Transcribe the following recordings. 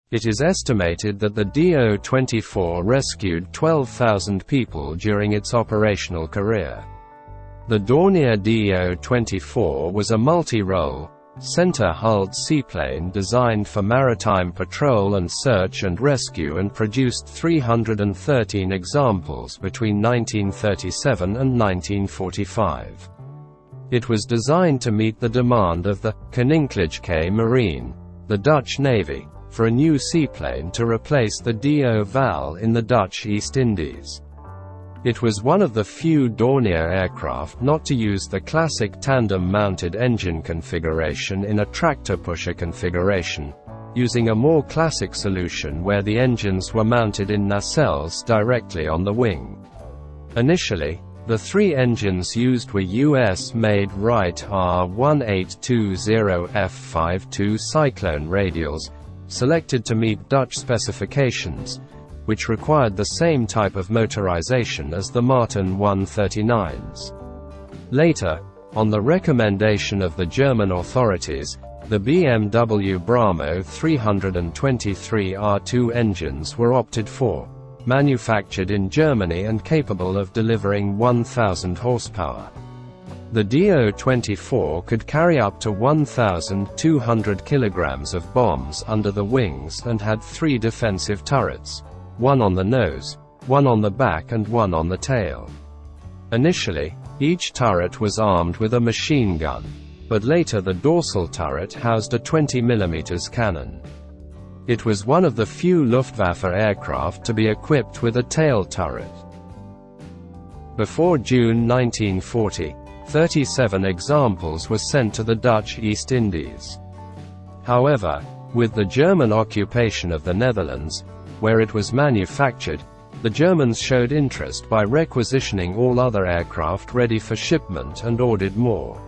It is estimated that the Do-24 rescued 12,000 people during its operational career. The Dornier Do-24 was a multi-role, center-hulled seaplane designed for maritime patrol and search and rescue and produced 313 examples between 1937 and 1945. It was designed to meet the demand of the Koninklijke Marine, the Dutch Navy, for a new seaplane to replace the Do-Val in the Dutch East Indies. It was one of the few Dornier aircraft not to use the classic tandem-mounted engine configuration in a tractor-pusher configuration, using a more classic solution where the engines were mounted in nacelles directly on the wing. Initially, the three engines used were US-made Wright R1820F52 Cyclone radials, selected to meet Dutch specifications, which required the same type of motorization as the Martin 139s. Later, on the recommendation of the German authorities, the BMW Bramo 323 R2 engines were opted for, manufactured in Germany and capable of delivering 1,000 horsepower. The Do-24 could carry up to 1,200 kilograms of bombs under the wings and had three defensive turrets, one on the nose, one on the back and one on the tail. Initially, each turret was armed with a machine gun, but later the dorsal turret housed a 20 mm cannon. It was one of the few Luftwaffe aircraft to be equipped with a tail turret. Before June 1940, 37 examples were sent to the Dutch East Indies. However, with the German occupation of the Netherlands, where it was manufactured, the Germans showed interest by requisitioning all other aircraft ready for shipment and ordered more.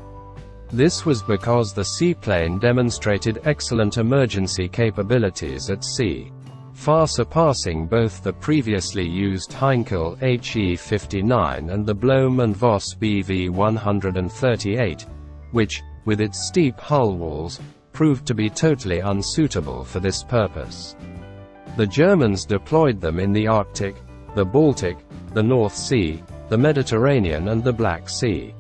This was because the seaplane demonstrated excellent emergency capabilities at sea, far surpassing both the previously used Heinkel HE-59 and the Blohm & Voss BV-138, which, with its steep hull walls, proved to be totally unsuitable for this purpose. The Germans deployed them in the Arctic, the Baltic, the North Sea, the Mediterranean and the Black Sea.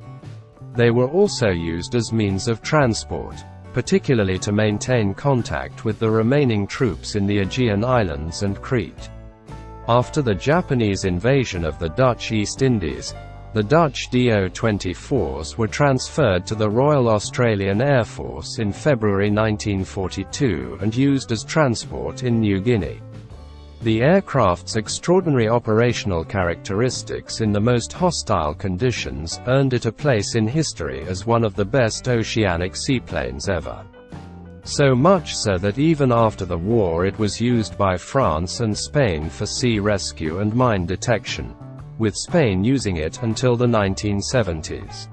They were also used as means of transport, particularly to maintain contact with the remaining troops in the Aegean Islands and Crete. After the Japanese invasion of the Dutch East Indies, the Dutch Do-24s were transferred to the Royal Australian Air Force in February 1942 and used as transport in New Guinea. The aircraft's extraordinary operational characteristics in the most hostile conditions earned it a place in history as one of the best oceanic seaplanes ever. So much so that even after the war it was used by France and Spain for sea rescue and mine detection, with Spain using it until the 1970s.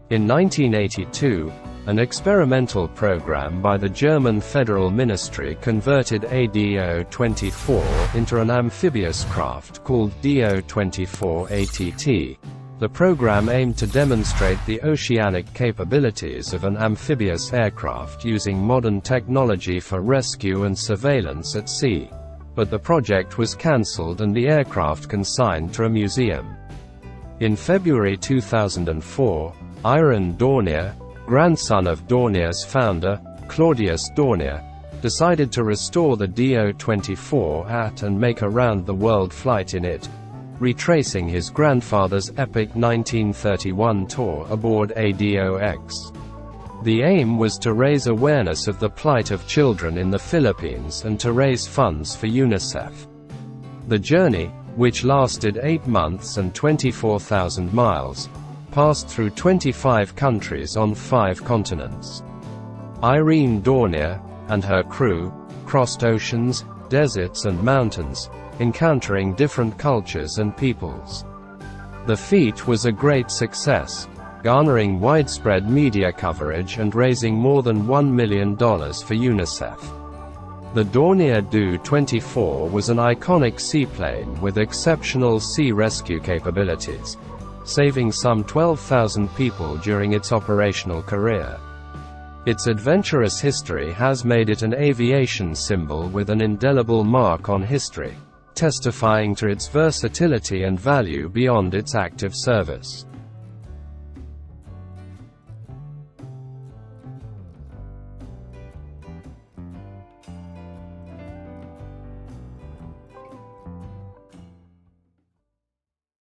In 1982, an experimental program by the German Federal Ministry converted a Do-24 into an amphibious craft called Do-24 ATT. The program aimed to demonstrate the oceanic capabilities of an amphibious aircraft using modern technology for rescue and surveillance at sea, but the project was cancelled and the aircraft consigned to a museum. In February 2004, Iron Dornier, grandson of Dornier's founder, Claudius Dornier, decided to restore the Do-24 at and make a round-the-world flight in it, retracing his grandfather's epic 1931 tour aboard a Do-X. The aim was to raise awareness of the plight of children in the Philippines and to raise funds for UNICEF. The journey, which lasted 8 months and 24,000 miles, passed through 25 countries on 5 continents. Irene Dornier and her crew crossed oceans, deserts and mountains, encountering different cultures and peoples. The feat was a great success, garnering widespread media coverage and raising more than $1 million for UNICEF. The Dornier Do-24 was an iconic seaplane with exceptional sea rescue capabilities, saving some 12,000 people during its operational career. Its adventurous history has made it an aviation symbol with an indelible mark on history, testifying to its versatility and value beyond its active service.